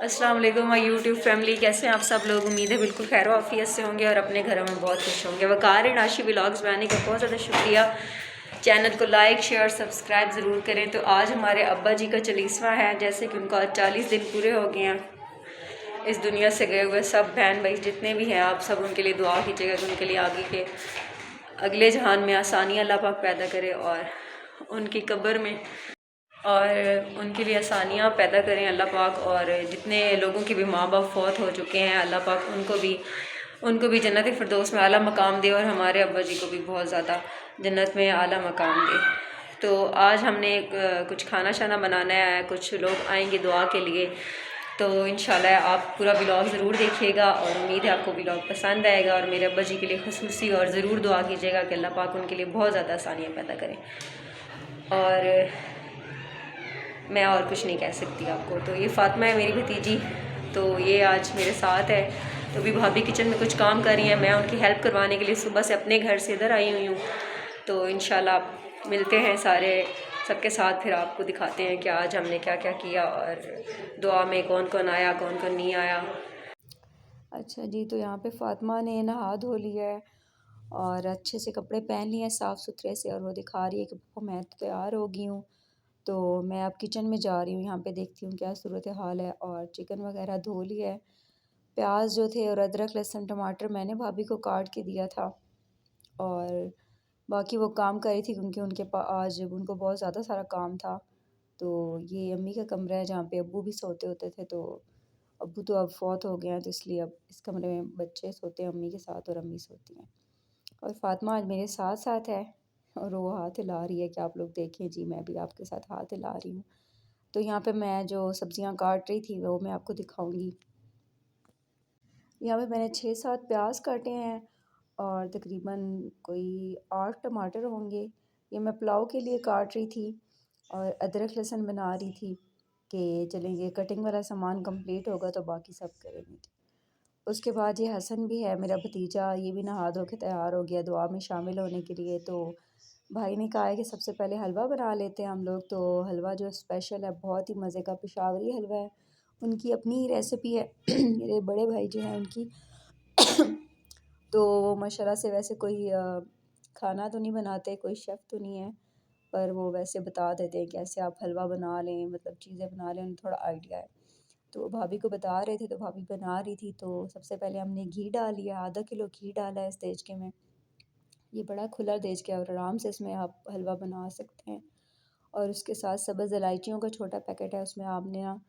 अस्सलाम वालेकुम my YouTube family, कैसे हैं आप सब लोग। उम्मीद है बिल्कुल खैर वाफियत से होंगे और अपने घरों में बहुत खुश होंगे। वकार है नाशी व्लॉग्स बनाने का बहुत ज़्यादा शुक्रिया। चैनल को लाइक शेयर सब्सक्राइब ज़रूर करें। तो आज हमारे अब्बा जी का 40वां है, जैसे कि उनको आज 40 दिन पूरे हो गए हैं इस दुनिया से गए हुए। सब बहन भाई जितने भी हैं आप सब उनके लिए दुआ कीजिएगा कि उनके लिए आगे के अगले जहान में आसानी अल्लाह पाक पैदा करे और उनकी कब्र में और उनके लिए आसानियाँ पैदा करें अल्लाह पाक। और जितने लोगों के भी माँ बाप फौत हो चुके हैं अल्लाह पाक उनको भी जन्नत फिरदौस में आला मकाम दे और हमारे अब्बा जी को भी बहुत ज़्यादा जन्नत में आला मकाम दे। तो आज हमने कुछ खाना शाना बनाना है, कुछ लोग आएंगे दुआ के लिए। तो इंशाल्लाह आप पूरा व्लॉग ज़रूर देखिएगा और उम्मीद है आपको व्लॉग पसंद आएगा। और मेरे अब्बा जी के लिए खुसूसी और ज़रूर दुआ कीजिएगा कि अल्लाह पाक उनके लिए बहुत ज़्यादा आसानियाँ पैदा करें। और मैं और कुछ नहीं कह सकती आपको। तो ये फ़ातिमा है मेरी भतीजी, तो ये आज मेरे साथ है। तो अभी भाभी किचन में कुछ काम कर रही हैं, मैं उनकी हेल्प करवाने के लिए सुबह से अपने घर से इधर आई हुई हूँ। तो इंशाल्लाह मिलते हैं सारे सबके साथ, फिर आपको दिखाते हैं कि आज हमने क्या क्या किया और दुआ में कौन कौन आया कौन कौन नहीं आया। अच्छा जी, तो यहाँ पे फ़ातिमा ने नहा धो लिया है और अच्छे से कपड़े पहन लिए हैं साफ़ सुथरे से, और वो दिखा रही है कि पापा मैं तो तैयार हो गई हूँ। तो मैं अब किचन में जा रही हूँ, यहाँ पे देखती हूँ क्या सूरत हाल है। और चिकन वगैरह धो लिया है, प्याज जो थे और अदरक लहसुन टमाटर मैंने भाभी को काट के दिया था। और बाकी वो काम कर रही थी क्योंकि उनके पास आज उनको बहुत ज़्यादा सारा काम था। तो ये अम्मी का कमरा है जहाँ पे अब्बू भी सोते होते थे। तो अब्बू तो अब फौत हो गए हैं, तो इसलिए अब इस कमरे में बच्चे सोते हैं अम्मी के साथ और अम्मी सोती हैं। और फ़ातिमा आज मेरे साथ साथ है और वो हाथ हिला रही है कि आप लोग देखें जी, मैं भी आपके साथ हाथ हिला रही हूँ। तो यहाँ पे मैं जो सब्जियाँ काट रही थी वो मैं आपको दिखाऊंगी। यहाँ पे मैंने 6-7 प्याज काटे हैं और तकरीबन कोई 8 टमाटर होंगे। ये मैं पुलाव के लिए काट रही थी और अदरक लहसुन बना रही थी कि चलेंगे कटिंग वाला सामान कंप्लीट होगा तो बाकी सब करेंगे। उसके बाद ये हसन भी है मेरा भतीजा, ये भी नहा धो के तैयार हो गया दुआ में शामिल होने के लिए। तो भाई ने कहा है कि सबसे पहले हलवा बना लेते हैं हम लोग। तो हलवा जो स्पेशल है बहुत ही मज़े का पेशावरी हलवा है, उनकी अपनी ही रेसिपी है मेरे बड़े भाई जो हैं उनकी। तो वो माशाल्लाह से वैसे कोई खाना तो नहीं बनाते, कोई शेफ़ तो नहीं है, पर वो वैसे बता देते हैं कैसे आप हलवा बना लें, मतलब चीज़ें बना लें, उन्हें थोड़ा आइडिया है। तो भाभी को बता रहे थे तो भाभी बना रही थी। तो सबसे पहले हमने घी डाल लिया, आधा किलो घी डाला है इस देचके में। ये बड़ा खुला देचका है और आराम से इसमें आप हलवा बना सकते हैं। और उसके साथ सब्ज़ इलायचियों का छोटा पैकेट है, उसमें आपने ना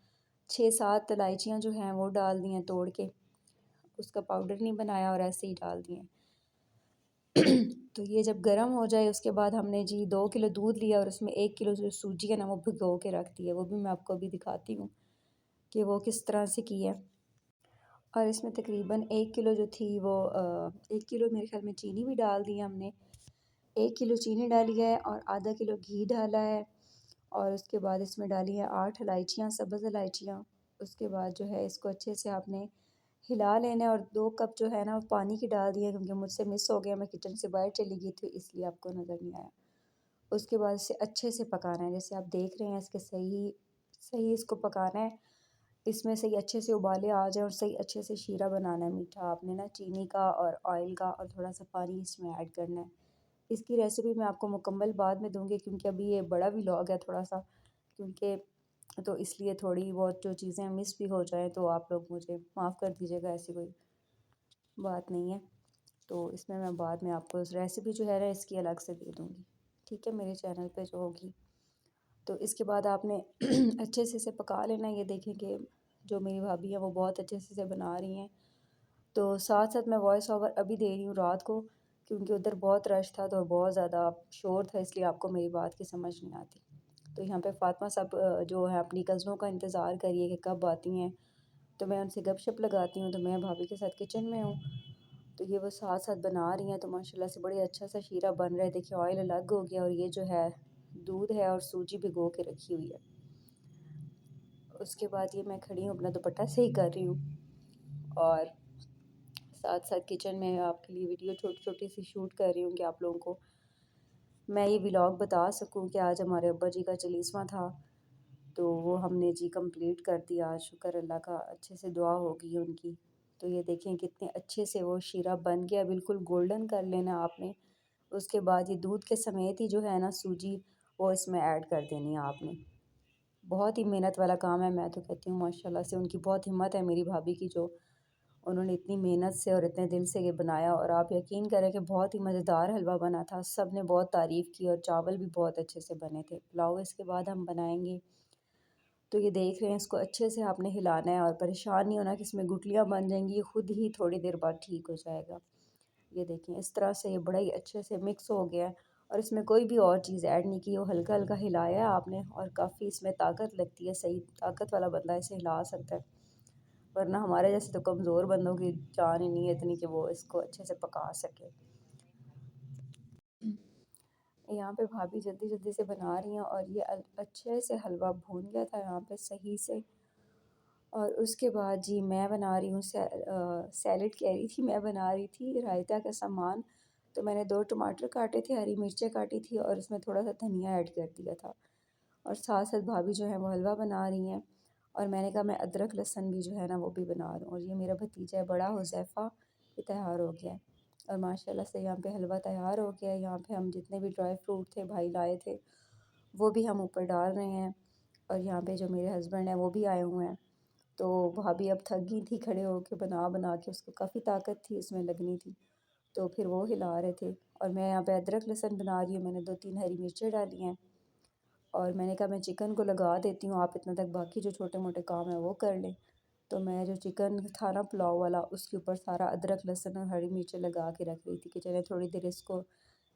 6-7 इलायचियाँ जो हैं वो डाल दी हैं तोड़ के, उसका पाउडर नहीं बनाया और ऐसे ही डाल दिए। तो ये जब गर्म हो जाए उसके बाद हमने जी 2 किलो दूध लिया और उसमें 1 किलो जो सूजी है ना वो भिगो के रख दी है। वो भी मैं आपको अभी दिखाती हूँ कि वो किस तरह से की है। और इसमें तकरीबन 1 किलो जो थी वो 1 किलो मेरे ख़्याल में चीनी भी डाल दी हमने। 1 किलो चीनी डाली है और आधा किलो घी डाला है। और उसके बाद इसमें डाली है 8 इलायचियाँ, सब्ज़ इलायचियाँ। उसके बाद जो है इसको अच्छे से आपने हिला लेना है। और 2 कप जो है ना वो पानी की डाल दिए क्योंकि मुझसे मिस हो गया, मैं किचन से बाहर चली गई थी इसलिए आपको नज़र नहीं आया। उसके बाद इसे अच्छे से पकाना है, जैसे आप देख रहे हैं इसके सही सही इसको पकाना है। इसमें सही अच्छे से उबाले आ जाए और सही अच्छे से शीरा बनाना है मीठा। आपने ना चीनी का और ऑयल का और थोड़ा सा पानी इसमें ऐड करना है। इसकी रेसिपी मैं आपको मुकम्मल बाद में दूंगी क्योंकि अभी ये बड़ा व्लॉग है थोड़ा सा, क्योंकि तो इसलिए थोड़ी बहुत जो चीज़ें मिस भी हो जाएं तो आप लोग मुझे माफ़ कर दीजिएगा, ऐसी कोई बात नहीं है। तो इसमें मैं बाद में आपको रेसिपी जो है ना इसकी अलग से दे दूँगी, ठीक है, मेरे चैनल पे जो होगी। तो इसके बाद आपने अच्छे से इसे पका लेना। ये देखें कि जो मेरी भाभी है वो बहुत अच्छे से इसे बना रही हैं। तो साथ साथ मैं वॉइस ओवर अभी दे रही हूँ रात को क्योंकि उधर बहुत रश था तो बहुत ज़्यादा शोर था, इसलिए आपको मेरी बात की समझ नहीं आती। तो यहाँ पे फ़ातिमा सब जो है अपनी कज़नों का इंतज़ार करिए कि कब आती हैं, तो मैं उनसे गपशप लगाती हूँ। तो मैं भाभी के साथ किचन में हूँ, तो ये वो साथ साथ बना रही हैं। तो माशाल्लाह से बड़ी अच्छा सा शीरा बन रहा है। देखिए ऑयल अलग हो गया और ये जो है दूध है और सूजी भिगो के रखी हुई है। उसके बाद ये मैं खड़ी हूँ अपना दुपट्टा सही कर रही हूँ और साथ साथ किचन में आपके लिए वीडियो छोटी छोटी सी शूट कर रही हूँ कि आप लोगों को मैं ये व्लॉग बता सकूँ कि आज हमारे अब्बा जी का 40वां था। तो वो हमने जी कंप्लीट कर दिया। शुक्र अल्लाह का, अच्छे से दुआ हो गई उनकी। तो ये देखें कितने अच्छे से वो शीरा बन गया, बिल्कुल गोल्डन कर लेना आपने। उसके बाद ये दूध के समेत ही जो है ना सूजी वो इसमें ऐड कर देनी है आपने। बहुत ही मेहनत वाला काम है, मैं तो कहती हूँ माशाल्लाह से उनकी बहुत हिम्मत है मेरी भाभी की, जो उन्होंने इतनी मेहनत से और इतने दिल से ये बनाया। और आप यकीन करें कि बहुत ही मज़ेदार हलवा बना था, सब ने बहुत तारीफ़ की और चावल भी बहुत अच्छे से बने थे। पुलाव इसके बाद हम बनाएंगे। तो ये देख रहे हैं, इसको अच्छे से आपने हिलाना है और परेशान नहीं होना कि इसमें गुठलियाँ बन जाएंगी, ये खुद ही थोड़ी देर बाद ठीक हो जाएगा। ये देखें इस तरह से ये बड़ा ही अच्छे से मिक्स हो गया है और इसमें कोई भी और चीज़ ऐड नहीं की, वो हल्का हल्का हिलाया है आपने। और काफ़ी इसमें ताकत लगती है, सही ताकत वाला बंदा इसे हिला सकता है, वरना हमारे जैसे तो कमज़ोर बंदों की जान ही नहीं है इतनी कि वो इसको अच्छे से पका सके। यहाँ पे भाभी जल्दी जल्दी से बना रही हैं और ये अच्छे से हलवा भून गया था यहाँ पे सही से। और उसके बाद जी मैं बना रही हूँ सैलड, कह रही थी, मैं बना रही थी रायता का सामान। तो मैंने 2 टमाटर काटे थे, हरी मिर्चें काटी थी और इसमें थोड़ा सा धनिया ऐड कर दिया था। और साथ साथ भाभी जो है वो हलवा बना रही हैं। और मैंने कहा मैं अदरक लहसुन भी जो है ना वो भी बना रही हूँ। और ये मेरा भतीजा है बड़ा हुज़ैफ़ा, ये तैयार हो गया है। और माशाल्लाह से यहाँ पे हलवा तैयार हो गया है। यहाँ पे हम जितने भी ड्राई फ्रूट थे भाई लाए थे वो भी हम ऊपर डाल रहे हैं। और यहाँ पे जो मेरे हस्बैंड हैं वो भी आए हुए हैं। तो भाभी अब थक गई थी खड़े होके बना बना के, उसको काफ़ी ताकत थी उसमें लगनी थी, तो फिर वो हिला रहे थे। और मैं यहाँ पे अदरक लहसुन बना रही हूँ, मैंने 2-3 हरी मिर्चें डाली हैं। और मैंने कहा मैं चिकन को लगा देती हूँ, आप इतना तक बाकी जो छोटे मोटे काम है वो कर लें। तो मैं जो चिकन था ना पुलाव वाला, उसके ऊपर सारा अदरक लहसुन और हरी मिर्चें लगा के रख रही थी कि चले थोड़ी देर इसको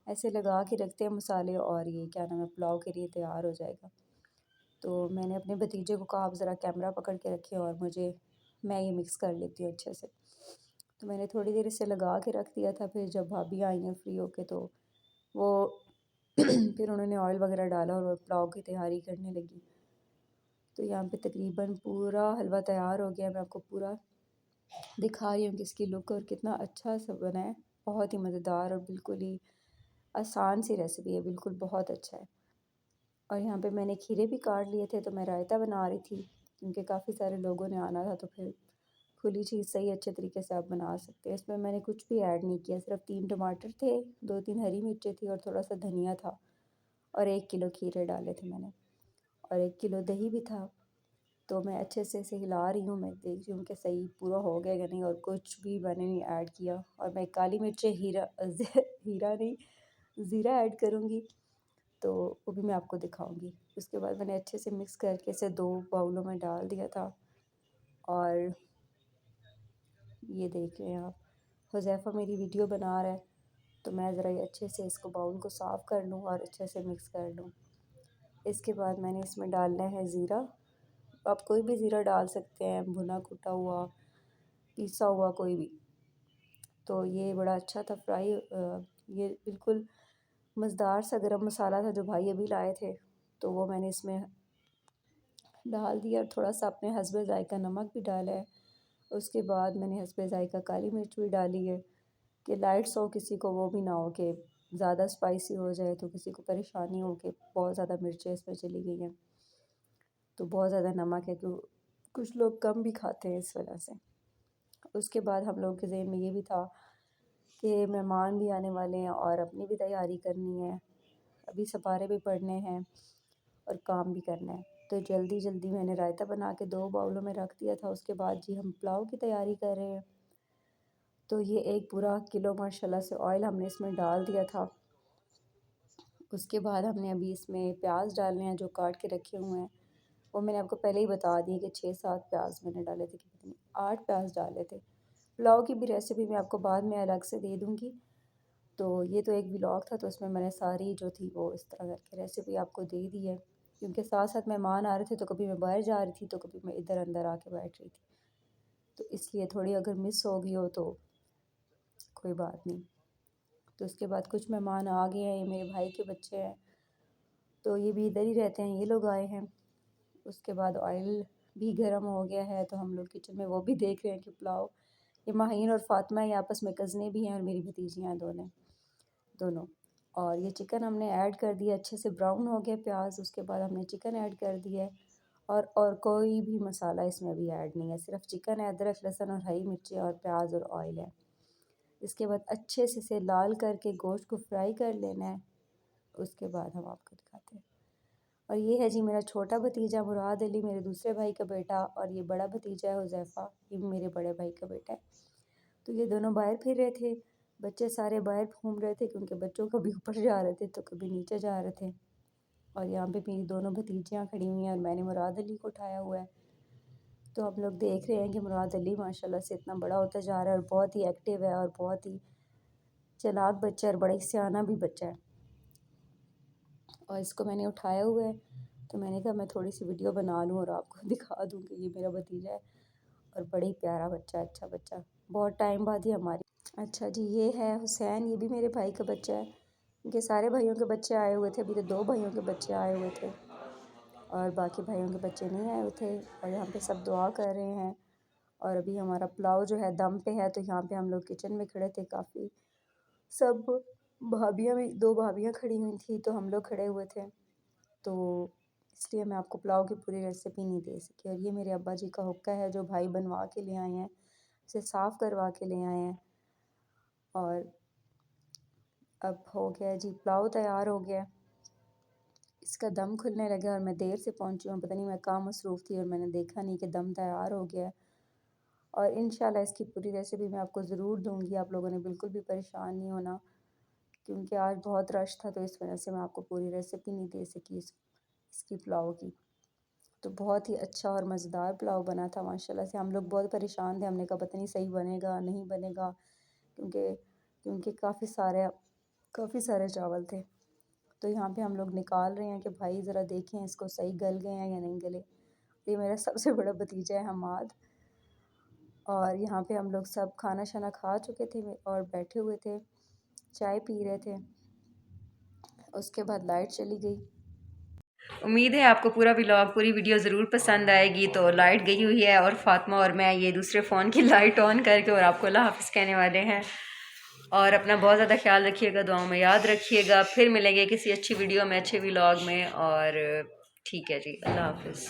ऐसे लगा के रखते हैं मसाले, और ये क्या नाम है पुलाव के लिए तैयार हो जाएगा। तो मैंने अपने भतीजे को कहा आप ज़रा कैमरा पकड़ के रखे और मैं ये मिक्स कर लेती हूँ अच्छे से। तो मैंने थोड़ी देर इसे लगा के रख दिया था। फिर जब भाभी आई हैं फ्री होके तो वो फिर उन्होंने ऑयल वगैरह डाला और वो पुलाव की तैयारी करने लगी। तो यहाँ पे तकरीबन पूरा हलवा तैयार हो गया। मैं आपको पूरा दिखा रही हूँ कि इसकी लुक और कितना अच्छा सा बना है। बहुत ही मज़ेदार और बिल्कुल ही आसान सी रेसिपी है, बिल्कुल बहुत अच्छा है। और यहाँ पे मैंने खीरे भी काट लिए थे, तो मैं रायता बना रही थी क्योंकि काफ़ी सारे लोगों ने आना था। तो फिर खुली चीज़ सही अच्छे तरीके से आप बना सकते हैं। इसमें मैंने कुछ भी ऐड नहीं किया, सिर्फ 3 टमाटर थे, 2-3 हरी मिर्चें थी और थोड़ा सा धनिया था। और 1 किलो खीरे डाले थे मैंने, और 1 किलो दही भी था। तो मैं अच्छे से इसे हिला रही हूँ, मैं देख रही हूँ कि सही पूरा हो गया या नहीं, और कुछ भी मैंने नहीं ऐड किया। और मैं काली मिर्चें हीरा नहीं ज़ीरा ऐड करूँगी, तो वो भी मैं आपको दिखाऊंगी। उसके बाद मैंने अच्छे से मिक्स करके इसे 2 बाउलों में डाल दिया था। और ये देख रहे हैं आप, हुज़ैफ़ा मेरी वीडियो बना रहा है, तो मैं ज़रा ये अच्छे से इसको बाउल को साफ़ कर लूँ और अच्छे से मिक्स कर लूँ। इसके बाद मैंने इसमें डालना है ज़ीरा। आप कोई भी ज़ीरा डाल सकते हैं, भुना कुटा हुआ, पिसा हुआ कोई भी। तो ये बड़ा अच्छा था ये बिल्कुल मज़ेदार सा गरम मसाला था जो भाई अभी लाए थे, तो वो मैंने इसमें डाल दिया। और थोड़ा सा अपने हस्बे ज़ायक़ा नमक भी डाला है। उसके बाद मैंने हस्बे ज़ायक़ा काली मिर्च भी डाली है कि लाइट्स हो, किसी को वो भी ना हो कि ज़्यादा स्पाइसी हो जाए तो किसी को परेशानी हो कि बहुत ज़्यादा मिर्चें इसमें चली गई हैं, तो बहुत ज़्यादा नमक है, क्यों कुछ लोग कम भी खाते हैं इस वजह से। उसके बाद हम लोगों के ज़हन में ये भी था कि मेहमान भी आने वाले हैं और अपनी भी तैयारी करनी है, अभी सपारे भी पढ़ने हैं और काम भी करना है। तो जल्दी जल्दी मैंने रायता बना के 2 बाउलों में रख दिया था। उसके बाद जी हम पुलाव की तैयारी कर रहे हैं। तो ये 1 पूरा किलो माशाल्लाह से ऑयल हमने इसमें डाल दिया था। उसके बाद हमने अभी इसमें प्याज डालने हैं जो काट के रखे हुए हैं। वो मैंने आपको पहले ही बता दिए कि 6-7 प्याज मैंने डाले थे, कि पता नहीं 8 प्याज डाले थे। पुलाव की भी रेसिपी मैं आपको बाद में अलग से दे दूँगी। तो ये तो एक व्लॉग था, तो उसमें मैंने सारी जो थी वो इस तरह करके रेसिपी आपको दे दी है, क्योंकि साथ साथ मेहमान आ रहे थे, तो कभी मैं बाहर जा रही थी तो कभी मैं इधर अंदर आके बैठ रही थी, तो इसलिए थोड़ी अगर मिस हो गई हो तो कोई बात नहीं। तो उसके बाद कुछ मेहमान आ गए हैं, ये मेरे भाई के बच्चे हैं, तो ये भी इधर ही रहते हैं, ये लोग आए हैं। उसके बाद ऑयल भी गर्म हो गया है, तो हम लोग किचन में वो भी देख रहे हैं कि पुलाव, ये माहीन और फातिमा ये आपस में कज़नें भी हैं और मेरी भतीजियाँ हैं दोनों। और ये चिकन हमने ऐड कर दिया, अच्छे से ब्राउन हो गया प्याज। उसके बाद हमने चिकन ऐड कर दिया है और कोई भी मसाला इसमें अभी ऐड नहीं है, सिर्फ चिकन है, अदरक लहसुन और हरी मिर्ची और प्याज और ऑयल है। इसके बाद अच्छे से इसे लाल करके गोश्त को फ्राई कर लेना है, उसके बाद हम आपको दिखाते हैं। और ये है जी मेरा छोटा भतीजा मुराद अली, मेरे दूसरे भाई का बेटा, और ये बड़ा भतीजा है हुज़ैफ़ा, ये मेरे बड़े भाई का बेटा है। तो ये दोनों बाहर फिर रहे थे, बच्चे सारे बाहर घूम रहे थे क्योंकि बच्चों कभी ऊपर जा रहे थे तो कभी नीचे जा रहे थे। और यहाँ पे मेरी दोनों भतीजियाँ खड़ी हुई हैं और मैंने मुराद अली को उठाया हुआ है। तो आप लोग देख रहे हैं कि मुराद अली माशाल्लाह से इतना बड़ा होता जा रहा है और बहुत ही एक्टिव है और बहुत ही चालाक बच्चा है और बड़ा ही सियाना भी बच्चा है। और इसको मैंने उठाया हुआ है, तो मैंने कहा मैं थोड़ी सी वीडियो बना लूँ और आपको दिखा दूँ कि ये मेरा भतीजा है और बड़ा ही प्यारा बच्चा, अच्छा बच्चा, बहुत टाइम बाद ही हमारी। अच्छा जी, ये है हुसैन, ये भी मेरे भाई का बच्चा है। इनके सारे भाइयों के बच्चे आए हुए थे, अभी तो 2 भाइयों के बच्चे आए हुए थे और बाकी भाइयों के बच्चे नहीं आए हुए थे। और यहाँ पे सब दुआ कर रहे हैं। और अभी हमारा पुलाव जो है दम पे है, तो यहाँ पे हम लोग किचन में खड़े थे, काफ़ी सब भाभियाँ भी, 2 भाभियाँ खड़ी हुई थी तो हम लोग खड़े हुए थे, तो इसलिए मैं आपको पुलाव की पूरी रेसिपी नहीं दे सकी। और ये मेरे अब्बा जी का हुक्का है जो भाई बनवा के ले आए हैं, उसे साफ़ करवा के ले आए हैं। और अब हो गया जी, पुलाव तैयार हो गया, इसका दम खुलने लगा और मैं देर से पहुंची हूँ, पता नहीं मैं काम मसरूफ़ थी और मैंने देखा नहीं कि दम तैयार हो गया। और इंशाल्लाह इसकी पूरी रेसिपी मैं आपको ज़रूर दूंगी, आप लोगों ने बिल्कुल भी परेशान नहीं होना, क्योंकि आज बहुत रश था तो इस वजह से मैं आपको पूरी रेसिपी नहीं दे सकी इसकी पुलाव की। तो बहुत ही अच्छा और मज़ेदार पुलाव बना था माशाल्लाह से। हम लोग बहुत परेशान थे, हमने कहा पता नहीं सही बनेगा नहीं बनेगा, क्योंकि क्योंकि काफ़ी सारे चावल थे। तो यहाँ पे हम लोग निकाल रहे हैं कि भाई ज़रा देखें इसको सही गल गए हैं या नहीं गले। ये मेरा सबसे बड़ा भतीजा है हमाद। और यहाँ पे हम लोग सब खाना शाना खा चुके थे और बैठे हुए थे, चाय पी रहे थे। उसके बाद लाइट चली गई। उम्मीद है आपको पूरा व्लॉग, पूरी वीडियो ज़रूर पसंद आएगी। तो लाइट गई हुई है और फातिमा और मैं ये दूसरे फ़ोन की लाइट ऑन करके और आपको अल्लाह हाफ़िज़ कहने वाले हैं। और अपना बहुत ज़्यादा ख्याल रखिएगा, दुआओं में याद रखिएगा। फिर मिलेंगे किसी अच्छी वीडियो में, अच्छे व्लॉग में। और ठीक है जी, अल्लाह हाफ़िज़।